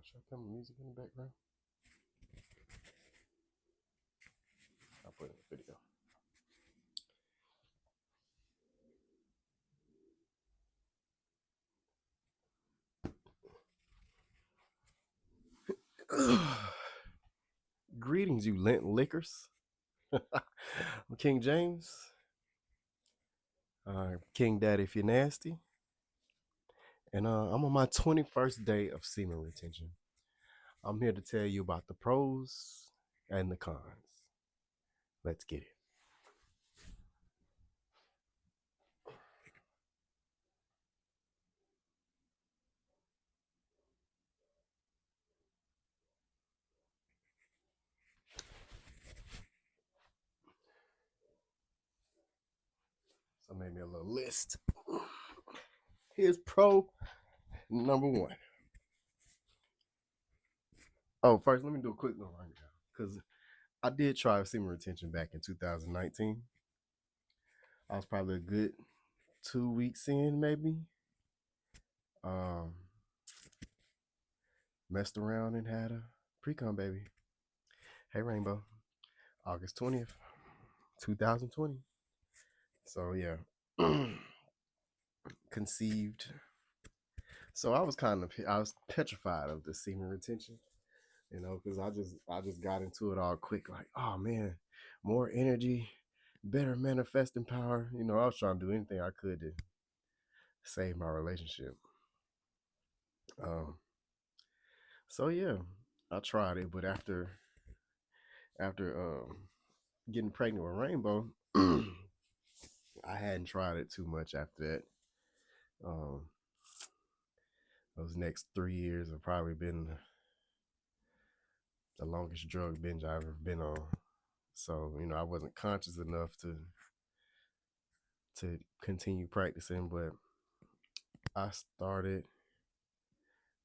Should I put music in the background? I'll put in the video. Greetings, you lint lickers. I'm King James. King Daddy if you're nasty. And I'm on my 21st day of semen retention. I'm here to tell you about the pros and the cons. Let's get it. So I made me a little list. Here's pro number one. Oh, first, let me do a quick little rundown because I did try semen retention back in 2019. I was probably a good 2 weeks in, maybe. Um, Messed around and had a pre-com baby. Hey, Rainbow. August 20th, 2020. So, yeah. Conceived. So I was petrified of the semen retention, because I just got into it all quick, like, oh man, more energy, better manifesting power. I was trying to do anything I could to save my relationship. Um, so yeah, I tried it, but after getting pregnant with Rainbow, I hadn't tried it too much after that. Um, those next 3 years have probably been the longest drug binge I've ever been on. So, I wasn't conscious enough to continue practicing, but I started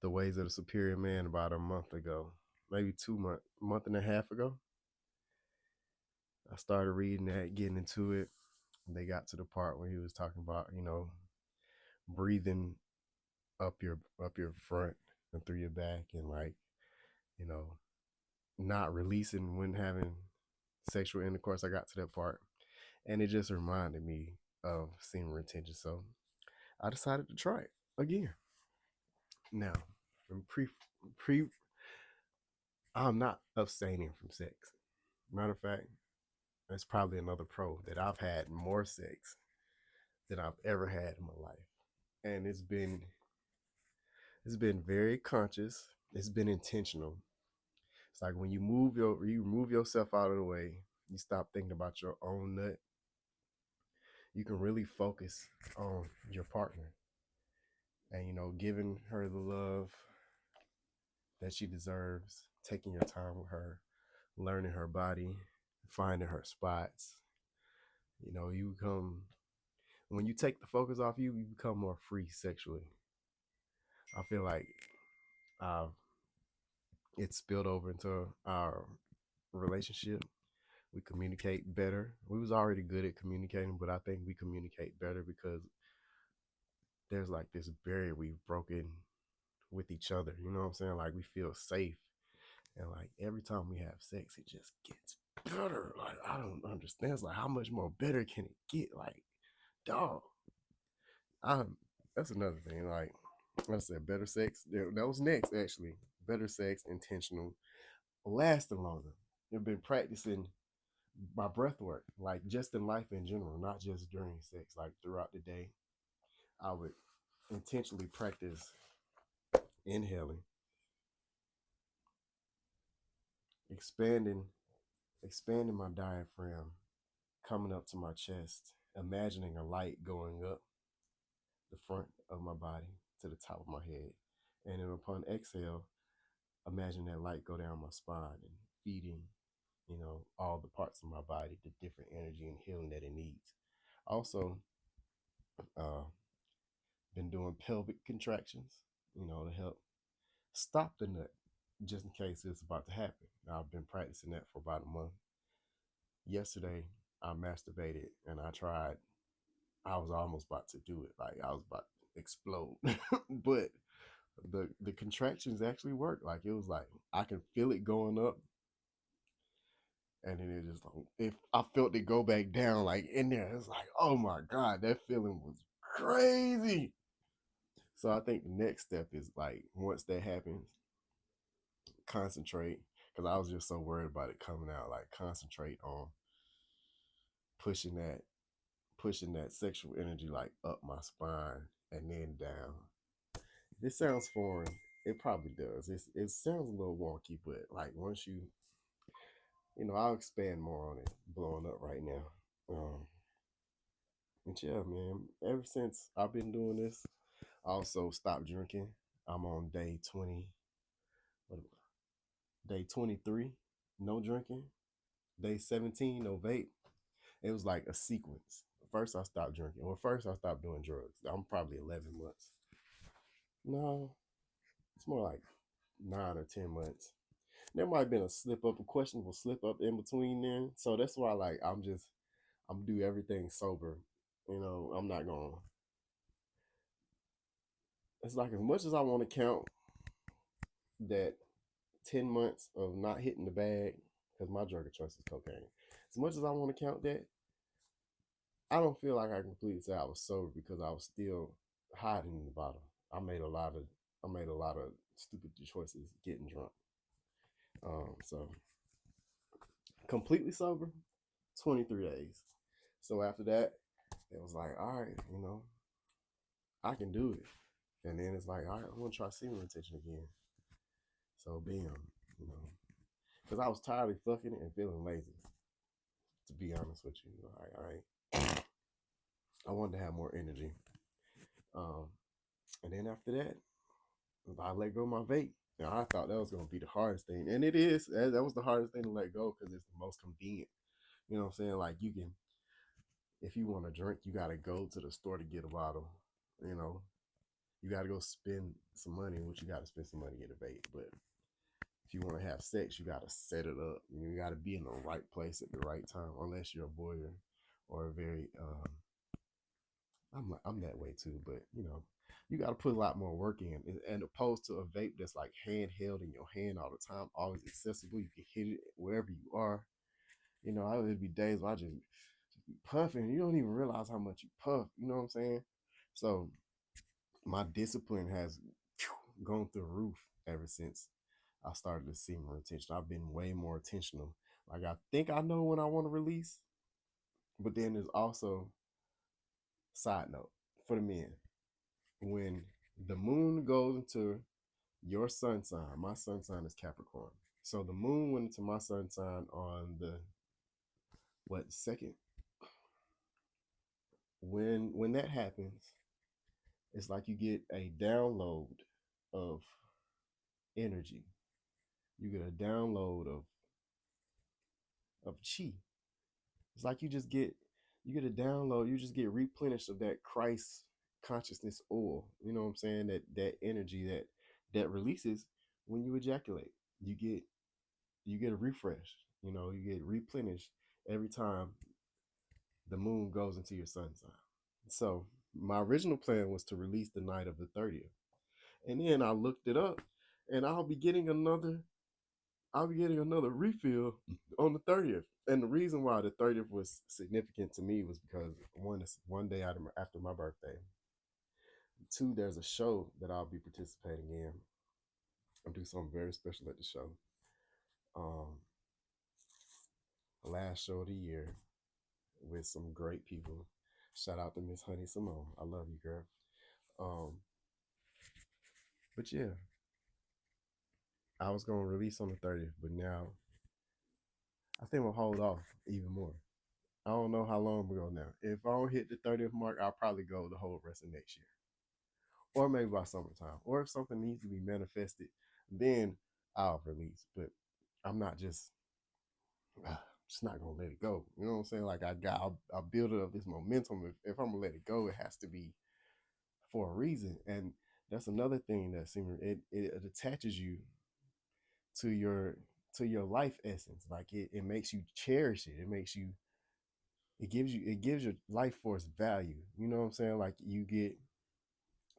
the ways of the superior man about a month ago, maybe 2 month and a half ago. I started reading that, getting into it. They got to the part where he was talking about, breathing up your front and through your back, and like, you know, not releasing when having sexual intercourse. I got to that part, and it just reminded me of semen retention. So I decided to try it again. Now, pre, I'm not abstaining from sex. Matter of fact, that's probably another pro that I've had more sex than I've ever had in my life, and it's been very conscious. It's been intentional. It's like when you move yourself out of the way, you stop thinking about your own nut. You can really focus on your partner, and giving her the love that she deserves, taking your time with her, learning her body, finding her spots. You become, when you take the focus off you become more free sexually. I feel like uh, it spilled over into our relationship. We communicate better. We was already good at communicating, but I think we communicate better because there's like this barrier we've broken with each other. You know what I'm saying? Like, we feel safe, and like every time we have sex, it just gets better. Like, I don't understand. It's like, how much more better can it get? Like, dog. I'm That's another thing. Like I said, better sex. That was next, actually. Better sex, intentional, lasting longer. I've been practicing my breath work, like just in life in general, not just during sex. Like throughout the day, I would intentionally practice inhaling, expanding, expanding my diaphragm, coming up to my chest, imagining a light going up the front of my body to the top of my head. And then upon exhale, imagine that light go down my spine and feeding, all the parts of my body the different energy and healing that it needs. Also, uh, been doing pelvic contractions, to help stop the nut just in case it's about to happen. I've been practicing that for about a month. Yesterday, I masturbated and I was almost about to do it. Like, I was about to explode. But the contractions actually work. Like it was like I can feel it going up, and then it just like if I felt it go back down, like in there, it's like oh my god, that feeling was crazy. So I think the next step is like once that happens, concentrate because I was just so worried about it coming out. Like concentrate on pushing that pushing that sexual energy like up my spine and then down. This sounds foreign. It probably does. It sounds a little wonky, but like once I'll expand more on it. Blowing up right now. And yeah, man. Ever since I've been doing this, I also stopped drinking. I'm on day 20. What, day 23, no drinking. Day 17, no vape. It was like a sequence. First, I stopped drinking. Well, first I stopped doing drugs. I'm probably 11 months. No, it's more like 9 or 10 months. There might have been a slip up, a questionable slip up in between then. So that's why like I'm do everything sober. I'm not gonna it's like as much as I want to count that 10 months of not hitting the bag, because my drug of choice is cocaine. As much as I want to count that, I don't feel like I can completely say I was sober because I was still hiding in the bottle. I made a lot of stupid choices getting drunk. So completely sober, 23 days. So after that, it was like, all right, I can do it. And then it's like, all right, I'm gonna try semen retention again. So bam, you know, because I was tired of fucking it and feeling lazy. To be honest with you, all right, I wanted to have more energy. Um, and then after that, I let go of my vape. Now I thought that was gonna be the hardest thing, and it is. That was the hardest thing to let go because it's the most convenient. You know what I'm saying? Like you can, if you want to drink, you gotta go to the store to get a bottle. You know, you gotta go spend some money, which you gotta spend some money to get a vape. But if you want to have sex, you gotta set it up. You gotta be in the right place at the right time, unless you're a voyeur or a very I'm that way too, but you got to put a lot more work in, and opposed to a vape that's like handheld in your hand all the time, always accessible. You can hit it wherever you are. I would be days where I just be puffing. You don't even realize how much you puff. You know what I'm saying? So my discipline has gone through the roof ever since I started to see more attention. I've been way more intentional. Like I think I know when I want to release, but then there's also side note for the men when the moon goes into your sun sign. My sun sign is Capricorn. So the moon went into my sun sign on the second. When that happens, it's like you get a download of energy. You get a download of chi. It's like you get a download. You just get replenished of that Christ consciousness oil. You know what I'm saying? That energy that releases when you ejaculate. You get a refresh. You get replenished every time the moon goes into your sun sign. So my original plan was to release the night of the 30th. And then I looked it up and I'll be getting another refill on the 30th. And the reason why the 30th was significant to me was because one is one day after my birthday. Two, there's a show that I'll be participating in. I'll do something very special at the show. Um, last show of the year with some great people. Shout out to Miss Honey Simone. I love you, girl. Um, but yeah, I was gonna release on the 30th, but now I think we'll hold off even more. I don't know how long we go now. If I don't hit the 30th mark, I'll probably go the whole rest of next year. Or maybe by summertime. Or if something needs to be manifested, then I'll release. But I'm not just not gonna let it go. You know what I'm saying? Like I'll build up this momentum. If I'm gonna let it go, it has to be for a reason. And that's another thing that seems it attaches you to your life essence. Like it makes you cherish it. It gives your life force value. You know what I'm saying? Like you get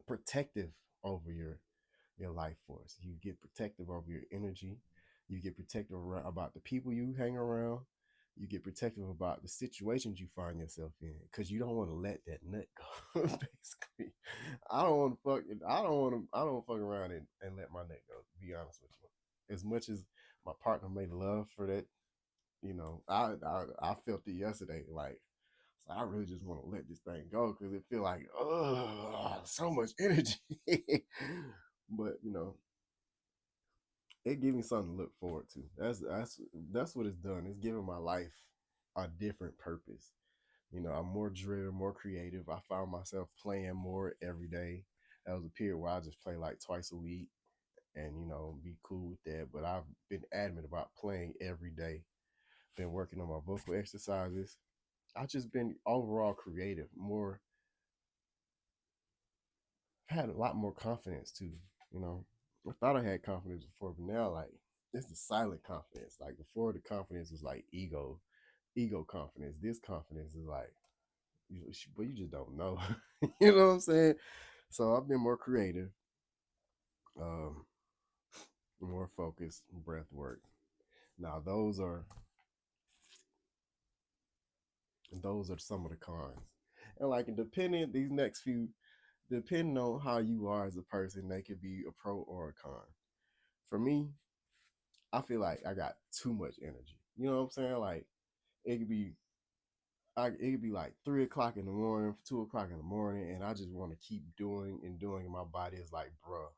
protective over your life force. You get protective over your energy. You get protective about the people you hang around. You get protective about the situations you find yourself in because you don't want to let that nut go. Basically, I don't want to fuck. I don't want to. I don't fuck around and let my nut go. To be honest with you, as much as my partner made love for that, I felt it yesterday. Like, so I really just want to let this thing go because it feel like, oh, so much energy. But it gave me something to look forward to. That's what it's done. It's giving my life a different purpose. I'm more driven, more creative. I found myself playing more every day. That was a period where I just play like twice a week and be cool with that. But I've been adamant about playing every day. Been working on my vocal exercises. I've just been overall creative, more had a lot more confidence too. You know, I thought I had confidence before, but now like it's the silent confidence. Like before, the confidence was like ego confidence. This confidence is like, but you just don't know. You know what I'm saying? So I've been more creative, um, more focused, breath work. Now those are some of the cons, and like depending these next few, depending on how you are as a person, they could be a pro or a con. For me, I feel like I got too much energy. You know what I'm saying? Like it could be it could be like 3 o'clock in the morning, 2 o'clock in the morning, and I just want to keep doing and doing. And my body is like, bruh,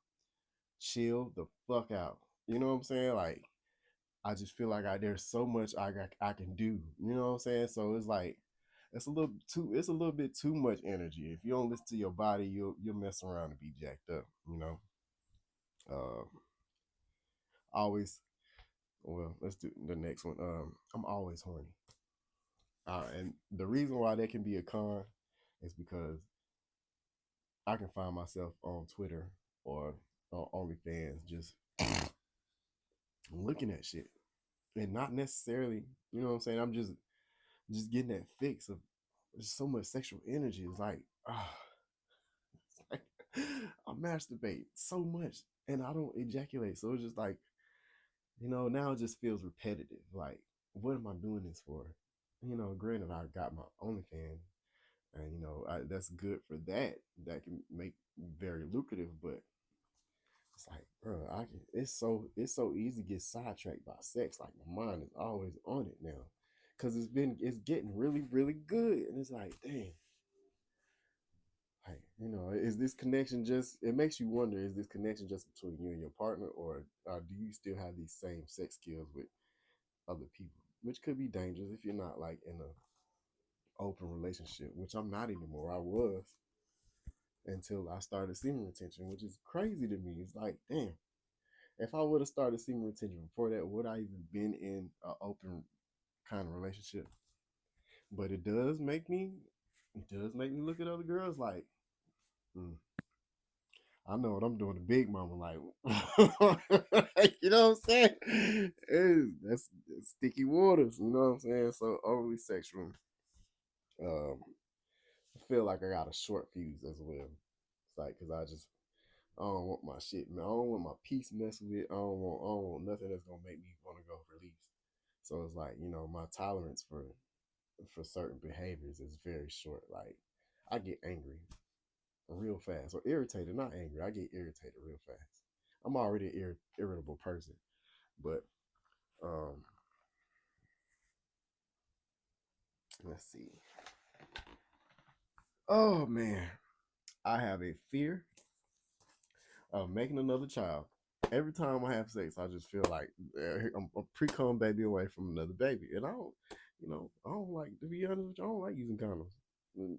chill the fuck out. You know what I'm saying? Like I just feel like there's so much I can do. You know what I'm saying? So it's like it's a little bit too much energy. If you don't listen to your body, you'll mess around and be jacked up. Um, always well, let's do the next one. I'm always horny. And the reason why that can be a con is because I can find myself on Twitter or on OnlyFans just looking at shit and not necessarily, you know what I'm saying? I'm just getting that fix of just so much sexual energy. It's like, it's like I masturbate so much and I don't ejaculate. So it's just like, now it just feels repetitive. Like, what am I doing this for? Granted, I got my OnlyFans, and that's good for that. That can make very lucrative, but it's like, bro, it's so easy to get sidetracked by sex. Like my mind is always on it now, because it's getting really really good, and it's like, damn, like is this connection just? It makes you wonder: is this connection just between you and your partner, or do you still have these same sex skills with other people? Which could be dangerous if you're not like in a open relationship, which I'm not anymore. I was until I started semen retention, which is crazy to me. It's like, damn, if I would have started semen retention before that, would I even been in an open kind of relationship? But it does make me look at other girls like, hmm, I know what I'm doing to Big Mama. Like, you know what I'm saying? That's sticky waters. You know what I'm saying? So overly sexual. I feel like I got a short fuse as well. It's like because I don't want my shit, man. I don't want my peace messed with. I don't want nothing that's gonna make me want to go release. So it's like my tolerance for certain behaviors is very short. Like I get angry real fast or irritated, not angry. I get irritated real fast. I'm already an irritable person, but um, let's see. Oh man, I have a fear of making another child. Every time I have sex, I just feel like I'm a pre-cum baby away from another baby, and I don't like to be honest with you. I don't like using condoms. Mm,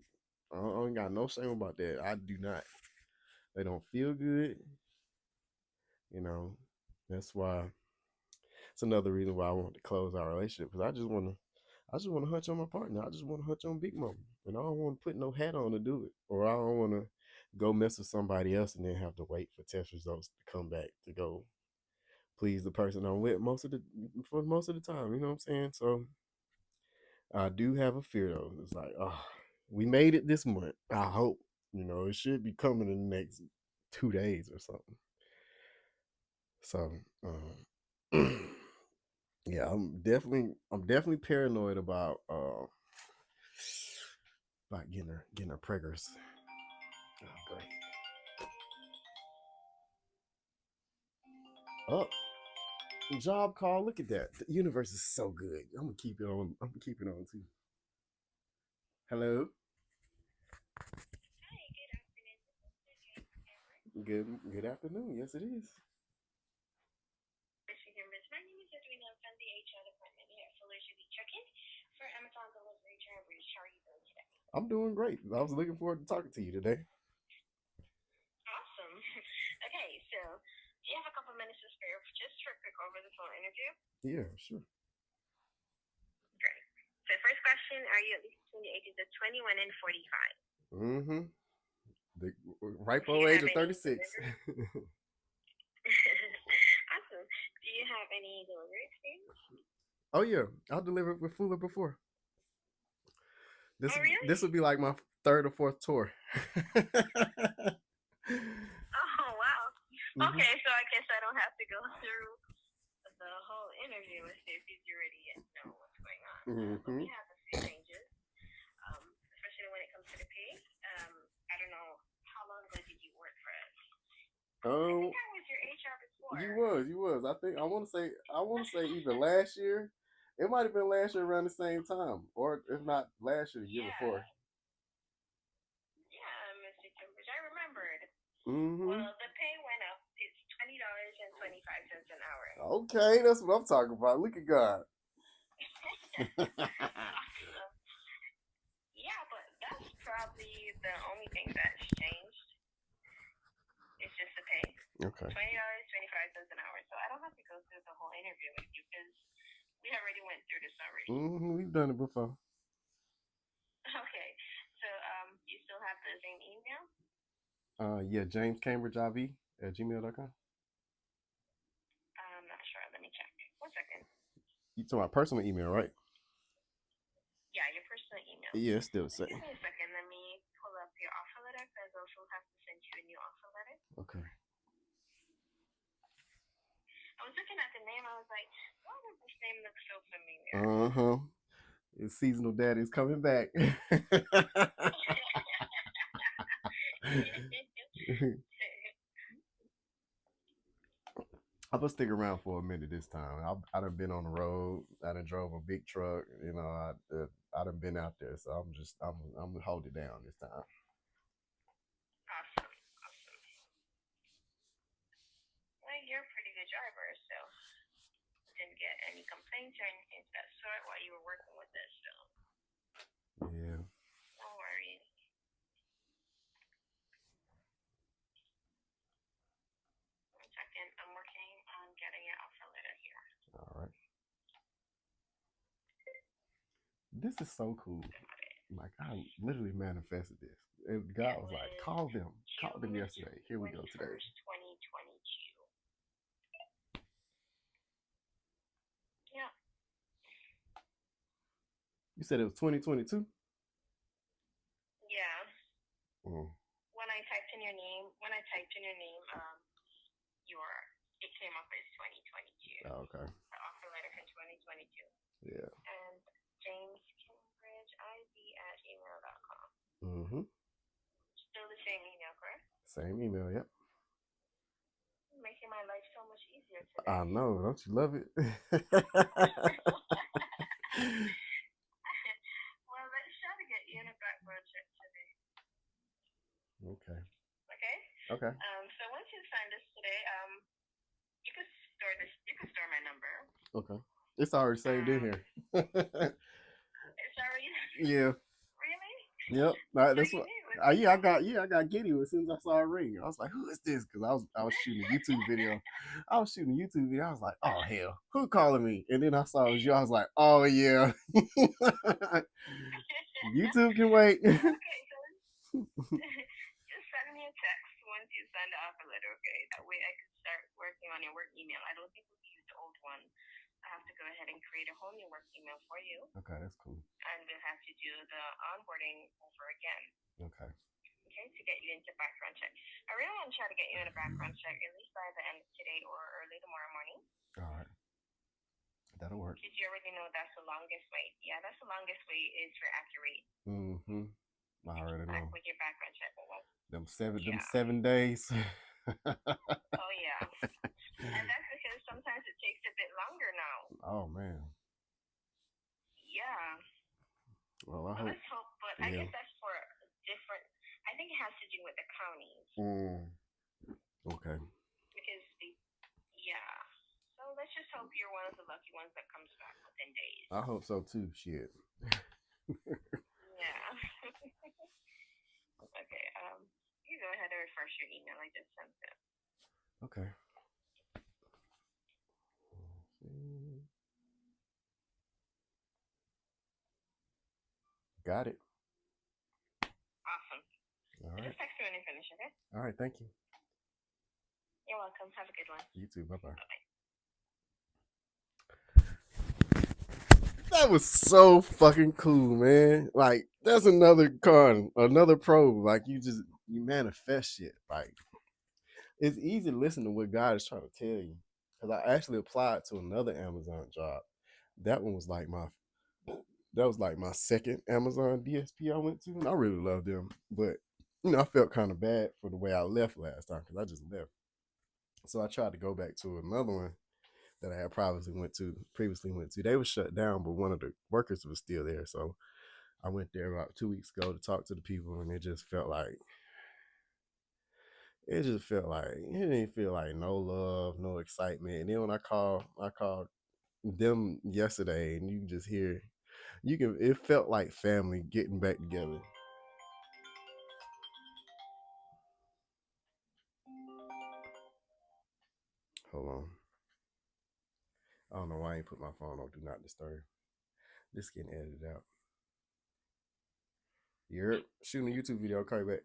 I ain't got no shame about that. I do not. They don't feel good. You know, that's why it's another reason why I want to close our relationship because I just want to hunch on my partner. I just want to hunch on Big Mama, and I don't want to put no hat on to do it, or I don't want to go mess with somebody else and then have to wait for test results to come back to go please the person I'm with most of the time. You know what I'm saying? So I do have a fear though. It's like, oh, we made it this month. I hope it should be coming in the next 2 days or something. So, yeah, I'm definitely paranoid about getting her preggers. Oh, great. Oh, job call. Look at that. The universe is so good. I'm gonna keep it on. I'm gonna keep it on too. Hello. Good afternoon. Yes, it is. I'm doing great. I was looking forward to talking to you today. Yeah, sure. Mm-hmm. The ripe old age of 36. Oh yeah, I'll deliver it with Fuller before. This would be like my third or fourth tour. Mhm. Mhm. Oh, you was. I want to say either last year. It might have been last year around the same time, or if not last year, the year before. Mm-hmm. Okay, that's what I'm talking about. Look at God. Okay. Mm-hmm. We've done it before. Yeah, James Cambridge IV at gmail.com. You talking about personal email, right? Yeah, it's still the same. Okay. Uh-huh. It's seasonal daddy's coming back. I'm gonna stick around for a minute this time. I done been on the road. I done drove a big truck. I done been out there, so I'm gonna hold it down this time. Yeah. All right. This is so cool. Like I literally manifested this. And God was like, call them yesterday. Here we go today. You said it was 2022. Mm. Oh, okay. Yeah. Mm-hmm. Same email. Yep. I know. Don't you love it? Okay. Okay. Okay. It's already saved in here. Yeah. Yep. That's what. I got giddy as soon as I saw a ring. I was like, "Who is this?" Because I was shooting a YouTube video. I was shooting a YouTube video. I was like, "Oh hell, who calling me?" And then I saw it was you. I was like, "Oh yeah." YouTube can wait. Okay, that's cool. Okay. get you into background check. I really want to try to get you in a background check at least by the end of today or early tomorrow morning. All right. That'll work. Because you already know that's the longest wait. Yeah, that's the longest wait is for accurate. Mm-hmm. I already know. With your background check. Them 7 days. Oh yeah. And that's because sometimes it takes a bit longer now. Oh man. Yeah. Well, I hope. Let's hope, but I guess that's for different. I think it has to do with the counties. Okay. Because yeah. So let's just hope you're one of the lucky ones that comes back within days. I hope so too. Shit. Yeah. Okay. You go ahead and refresh your email. I just sent it. Okay. Got it. Awesome. All right. Just text me when you finish, okay? All right. Thank you. You're welcome. Have a good one. You too. Bye-bye. Bye-bye. That was so fucking cool, man. Like, that's another con, another pro. Like, you manifest shit. Like, it's easy to listen to what God is trying to tell you. Because I actually applied to another Amazon job. That one was like my second Amazon DSP I went to. And I really loved them. But, I felt kind of bad for the way I left last time because I just left. So I tried to go back to another one that I had previously went to. They were shut down, but one of the workers was still there. So I went there about 2 weeks ago to talk to the people, and it didn't feel like no love, no excitement. And then when I called them yesterday, and you can just hear, it felt like family getting back together. Hold on. I don't know why I ain't put my phone on Do Not Disturb. This getting edited out. You're shooting a YouTube video. I'll call you back.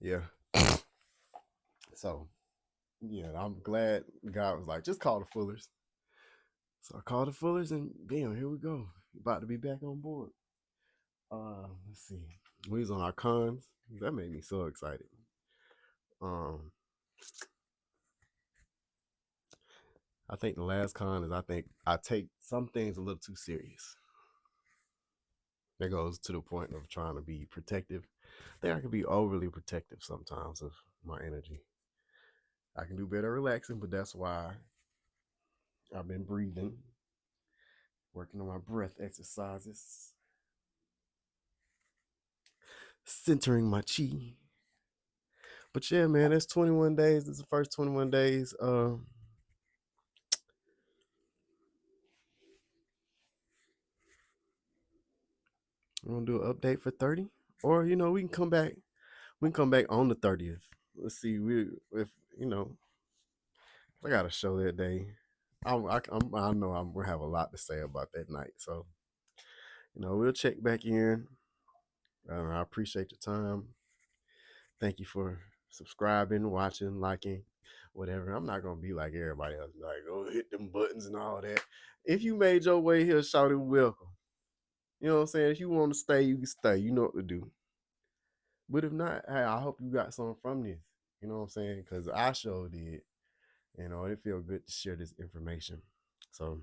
Yeah. So, yeah, I'm glad God was like, just call the Fullers. So I called the Fullers and bam, here we go. About to be back on board. Let's see. We was on our cons. That made me so excited. I think the last con is I take some things a little too serious. That goes to the point of trying to be protective. I think I can be overly protective sometimes of my energy. I can do better relaxing, but that's why I've been breathing, working on my breath exercises, centering my chi. But yeah, man, that's 21 days. This is the first 21 days. We're gonna do an update for 30, or we can come back. We can come back on the 30th. Let's see. If I got a show that day. I know I'm gonna have a lot to say about that night. So we'll check back in. I appreciate your time. Thank you for subscribing, watching, liking, whatever. I'm not gonna be like everybody else, like, oh, hit them buttons and all that. If you made your way here, shout it, welcome. You know what I'm saying? If you want to stay, you can stay. You know what to do. But if not, hey, I hope you got something from this. You know what I'm saying? Because I sure did. It feel good to share this information. So,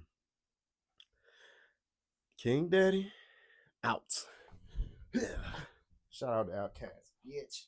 King Daddy, out. Shout out to Outcast, bitch.